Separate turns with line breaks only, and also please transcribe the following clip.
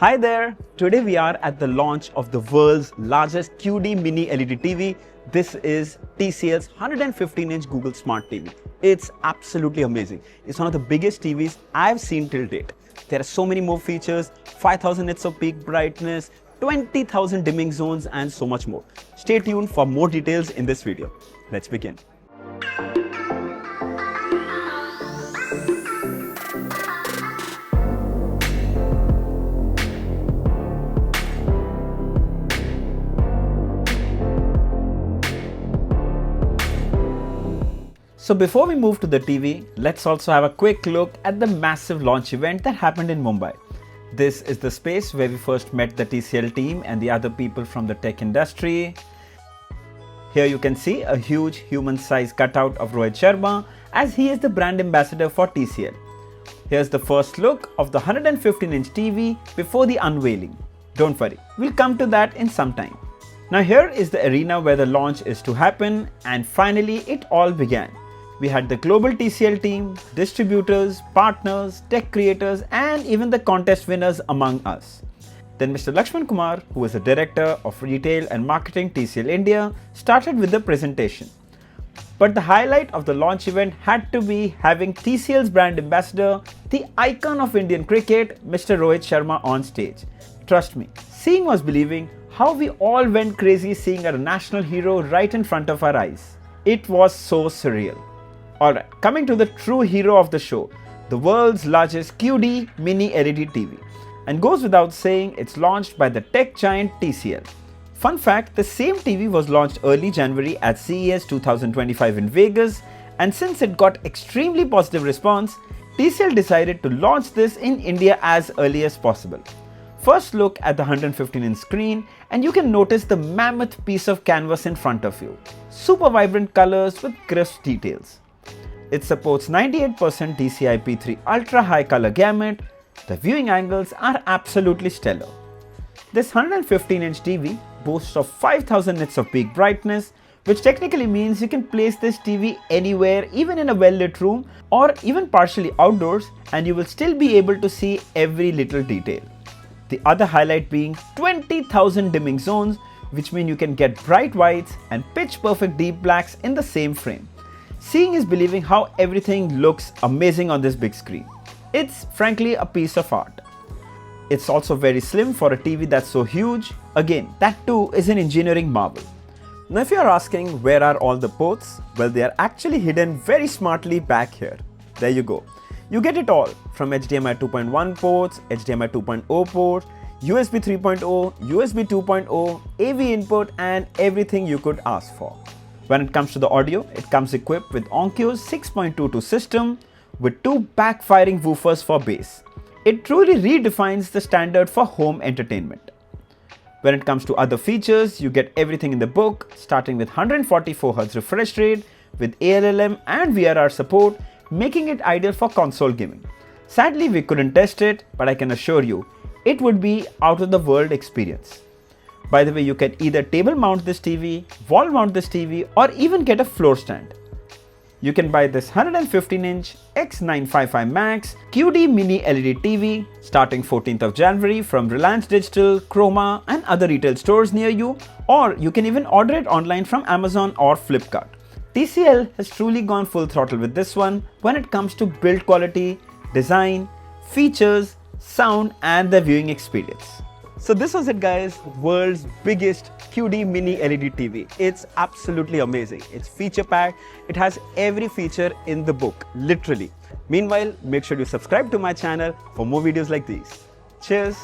Hi there! Today we are at the launch of the world's largest QD Mini LED TV. This is TCL's 115-inch Google Smart TV. It's absolutely amazing. It's one of the biggest TVs I've seen till date. There are so many more features, 5000 nits of peak brightness, 20,000 dimming zones and so much more. Stay tuned for more details in this video. Let's begin. So before we move to the TV, let's also have a quick look at the massive launch event that happened in Mumbai. This is the space where we first met the TCL team and the other people from the tech industry. Here you can see a huge human-sized cutout of Rohit Sharma as he is the brand ambassador for TCL. Here's the first look of the 115-inch TV before the unveiling. Don't worry, we'll come to that in some time. Now here is the arena where the launch is to happen, and finally it all began. We had the global TCL team, distributors, partners, tech creators and even the contest winners among us. Then Mr. Lakshman Kumar, who is the Director of Retail and Marketing TCL India, started with the presentation. But the highlight of the launch event had to be having TCL's brand ambassador, the icon of Indian cricket, Mr. Rohit Sharma on stage. Trust me, seeing was believing how we all went crazy seeing our national hero right in front of our eyes. It was so surreal. Alright, coming to the true hero of the show, the world's largest QD Mini LED TV. And goes without saying, it's launched by the tech giant TCL. Fun fact, the same TV was launched early January at CES 2025 in Vegas, and since it got extremely positive response, TCL decided to launch this in India as early as possible. First look at the 115-inch screen and you can notice the mammoth piece of canvas in front of you. Super vibrant colors with crisp details. It supports 98% DCI-P3 ultra high color gamut. The viewing angles are absolutely stellar. This 115-inch TV boasts of 5000 nits of peak brightness, which technically means you can place this TV anywhere, even in a well-lit room or even partially outdoors, and you will still be able to see every little detail. The other highlight being 20,000 dimming zones, which mean you can get bright whites and pitch perfect deep blacks in the same frame. Seeing is believing how everything looks amazing on this big screen. It's frankly a piece of art. It's also very slim for a TV that's so huge. Again, that too is an engineering marvel. Now if you're asking where are all the ports, well, they are actually hidden very smartly back here. There you go. You get it all from HDMI 2.1 ports, HDMI 2.0 ports, USB 3.0, USB 2.0, AV input and everything you could ask for. When it comes to the audio, it comes equipped with Onkyo's 6.22 system with two backfiring woofers for bass. It truly redefines the standard for home entertainment. When it comes to other features, you get everything in the book, starting with 144Hz refresh rate with ALLM and VRR support, making it ideal for console gaming. Sadly, we couldn't test it, but I can assure you, it would be out of the world experience. By the way, you can either table mount this TV, wall mount this TV, or even get a floor stand. You can buy this 115-inch X955 Max QD Mini LED TV starting 14th of January from Reliance Digital, Chroma and other retail stores near you, or you can even order it online from Amazon or Flipkart. TCL has truly gone full throttle with this one when it comes to build quality, design, features, sound and the viewing experience. So this was it guys, world's biggest QD Mini LED TV. It's absolutely amazing. It's feature packed. It has every feature in the book, literally. Meanwhile, make sure you subscribe to my channel for more videos like these. Cheers.